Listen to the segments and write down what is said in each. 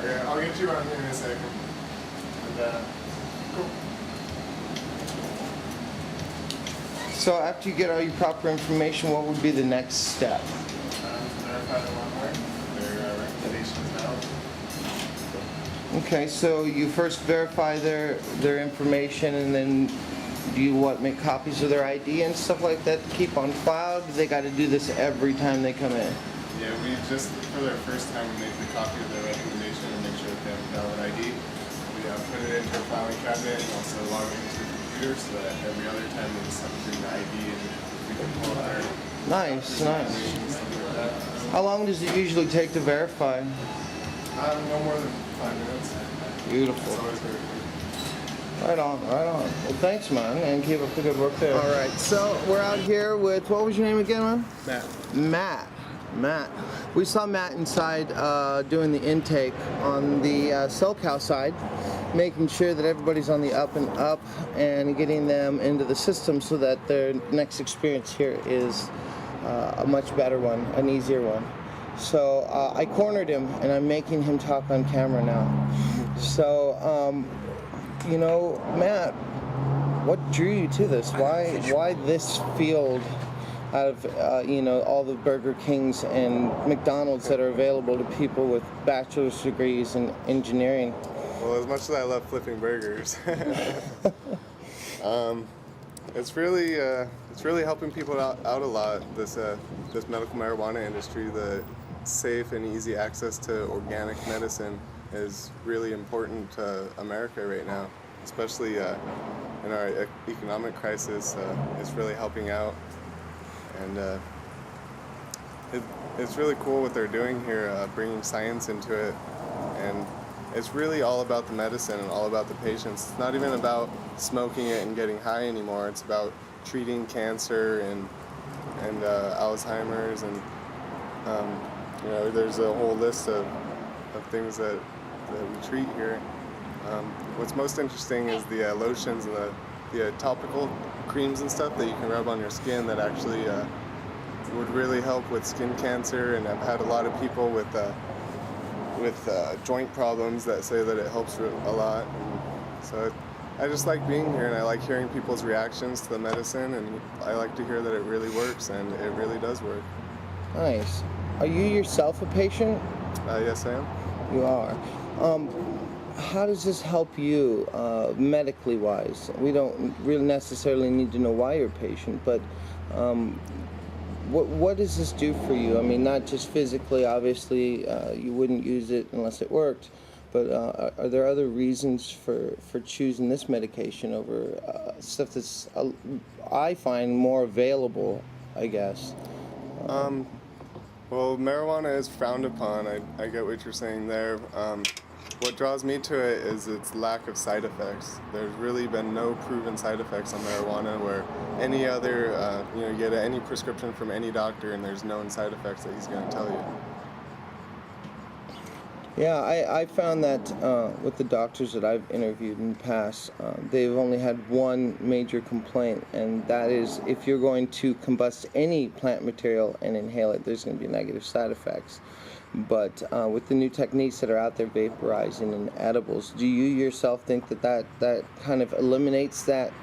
Okay, I'll get you on here in a second. And, cool. So after you get all your proper information, what would be the next step? Verify them online, their recommendations now. Okay, so you first verify their information, and then do you make copies of their ID and stuff like that to keep on file? Do they got to do this every time they come in? Yeah, we just, for their first time, we make the copy of their recommendation and make sure that they have a valid ID. We put it into a filing cabinet and also log it into the computer so that every other time they just have to bring the ID and we can pull up their Nice, nice. something like that. How long does it usually take to verify? No more than 5 minutes. Beautiful. It's always very quick. Right on, right on. Well, thanks, man, and keep up the good work there. All right, so we're out here with, what was your name again, man? Matt. Matt. We saw Matt inside doing the intake on the cell cow side, making sure that everybody's on the up and up and getting them into the system so that their next experience here is a much better one, an easier one. So I cornered him, and I'm making him talk on camera now. So, you know, Matt, what drew you to this? Why this field out of, you know, all the Burger Kings and McDonald's that are available to people with bachelor's degrees in engineering? Well, as much as I love flipping burgers, it's really helping people out a lot. This medical marijuana industry, the safe and easy access to organic medicine is really important to America right now, especially in our economic crisis. It's really helping out, and it's really cool what they're doing here, bringing science into it, and it's really all about the medicine and all about the patients. It's not even about smoking it and getting high anymore. It's about treating cancer and Alzheimer's, and you know, there's a whole list of things that we treat here. What's most interesting is the lotions and the topical creams and stuff that you can rub on your skin that actually would really help with skin cancer, and I've had a lot of people with joint problems that say that it helps a lot. And so I just like being here, and I like hearing people's reactions to the medicine, and I like to hear that it really works, and it really does work. Nice. Are you yourself a patient? Yes, I am. You are. How does this help you medically wise? We don't really necessarily need to know why you're a patient, but what does this do for you? I mean, not just physically, obviously, you wouldn't use it unless it worked, but are there other reasons for choosing this medication over stuff that's, I find, more available, I guess? Well, marijuana is frowned upon. I get what you're saying there. What draws me to it is its lack of side effects. There's really been no proven side effects on marijuana, where any other, you get any prescription from any doctor and there's known side effects that he's going to tell you. Yeah, I found that with the doctors that I've interviewed in the past, they've only had one major complaint, and that is if you're going to combust any plant material and inhale it, there's going to be negative side effects. But with the new techniques that are out there, vaporizing and edibles, do you yourself think that kind of eliminates that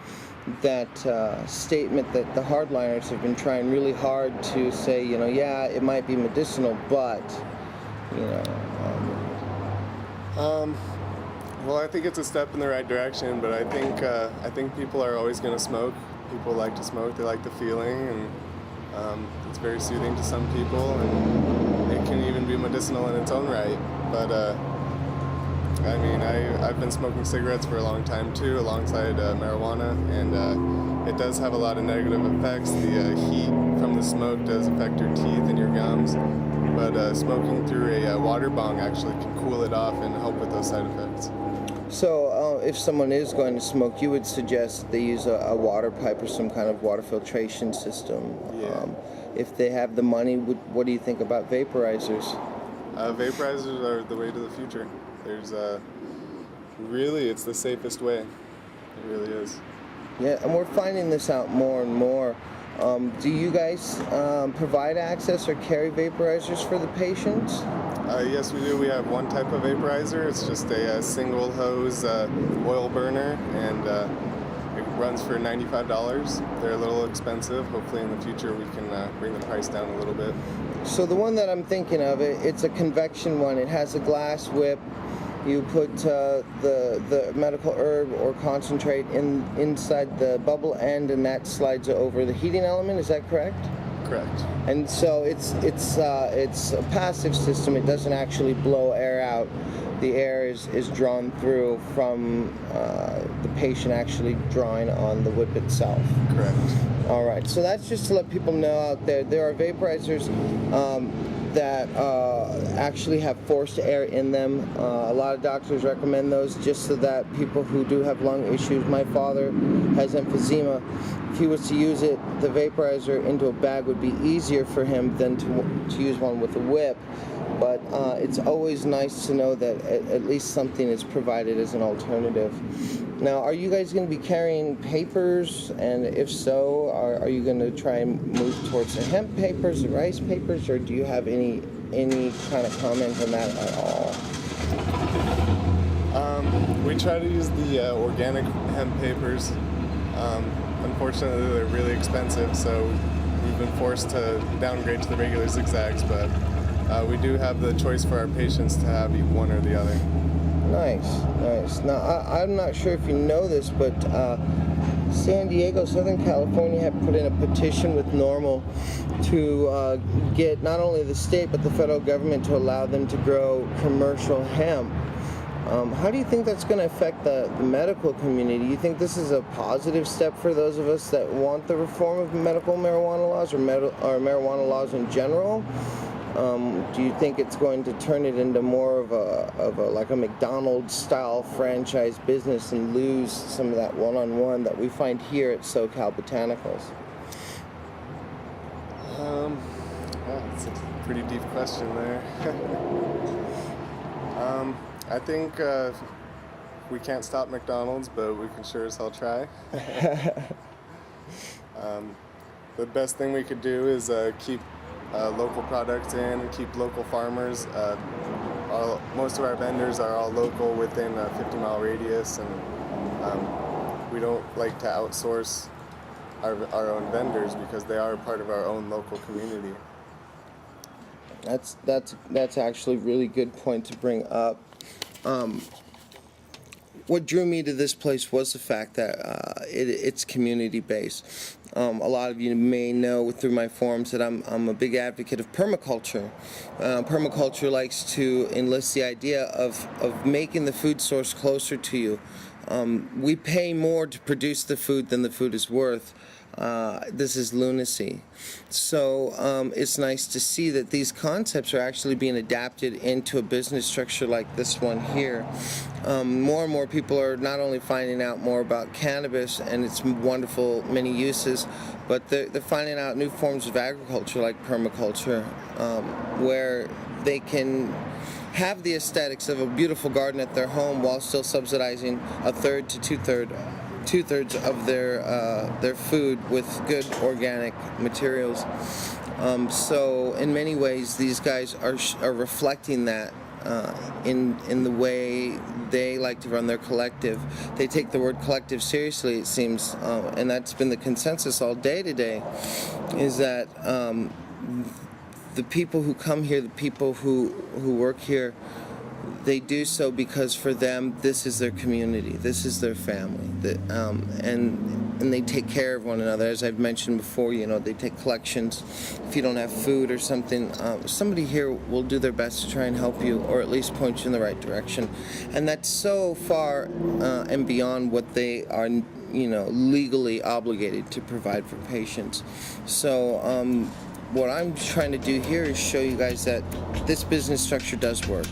statement that the hardliners have been trying really hard to say, yeah, it might be medicinal, but, Well, I think it's a step in the right direction, but I think people are always going to smoke. People like to smoke. They like the feeling, and it's very soothing to some people, and it can even be medicinal in its own right. But I mean, I've been smoking cigarettes for a long time too, alongside marijuana, and it does have a lot of negative effects. The heat from the smoke does affect your teeth and your gums, but smoking through a water bong actually can cool it off and help with those side effects. So if someone is going to smoke, you would suggest they use a water pipe or some kind of water filtration system. Yeah. If they have the money, what do you think about vaporizers? Vaporizers are the way to the future. There's really, it's the safest way. It really is. Yeah, and we're finding this out more and more. Do you guys provide access or carry vaporizers for the patients? Yes, we do. We have one type of vaporizer. It's just a single hose oil burner, and it runs for $95. They're a little expensive. Hopefully in the future we can bring the price down a little bit. So the one that I'm thinking of, it's a convection one. It has a glass whip. You put the medical herb or concentrate inside the bubble end, and that slides over the heating element. Is that correct? Correct. And so it's a passive system. It doesn't actually blow air out. The air is drawn through from the patient actually drawing on the whip itself. Correct. All right. So that's just to let people know out there. There are vaporizers that actually have forced air in them. A lot of doctors recommend those just so that people who do have lung issues. My father has emphysema. If he was to use it, the vaporizer into a bag would be easier for him than to use one with a whip. But it's always nice to know that at least something is provided as an alternative. Now, are you guys going to be carrying papers? And if so, are you going to try and move towards the hemp papers, the rice papers, or do you have any kind of comment on that at all? We try to use the organic hemp papers. Unfortunately, they're really expensive, so we've been forced to downgrade to the regular zigzags, but we do have the choice for our patients to have one or the other. Nice. Now, I'm not sure if you know this, but San Diego, Southern California have put in a petition with NORML to get not only the state but the federal government to allow them to grow commercial hemp. How do you think that's going to affect the medical community? You think this is a positive step for those of us that want the reform of medical marijuana laws or marijuana laws in general? Do you think it's going to turn it into more of a like a McDonald's style franchise business and lose some of that one-on-one that we find here at Cal Botanicals? That's a pretty deep question there. I think we can't stop McDonald's, but we can sure as hell try. The best thing we could do is keep local products in, keep local farmers. Most of our vendors are all local within a 50-mile radius, and we don't like to outsource our own vendors because they are part of our own local community. That's actually a really good point to bring up. What drew me to this place was the fact that it's community-based. A lot of you may know through my forums that I'm a big advocate of permaculture. Permaculture likes to enlist the idea of making the food source closer to you. We pay more to produce the food than the food is worth. This is lunacy. So it's nice to see that these concepts are actually being adapted into a business structure like this one here. More and more people are not only finding out more about cannabis and its wonderful many uses, but they're finding out new forms of agriculture like permaculture, where they can have the aesthetics of a beautiful garden at their home while still subsidizing a third to two-thirds of their food with good organic materials. So in many ways, these guys are reflecting that in the way they like to run their collective. They take the word collective seriously, it seems, and that's been the consensus all day today, is that the people who come here, the people who work here, they do so because for them this is their community, this is their family, and they take care of one another. As I've mentioned before, they take collections. If you don't have food or something, somebody here will do their best to try and help you, or at least point you in the right direction. And that's so far and beyond what they are legally obligated to provide for patients. So what I'm trying to do here is show you guys that this business structure does work.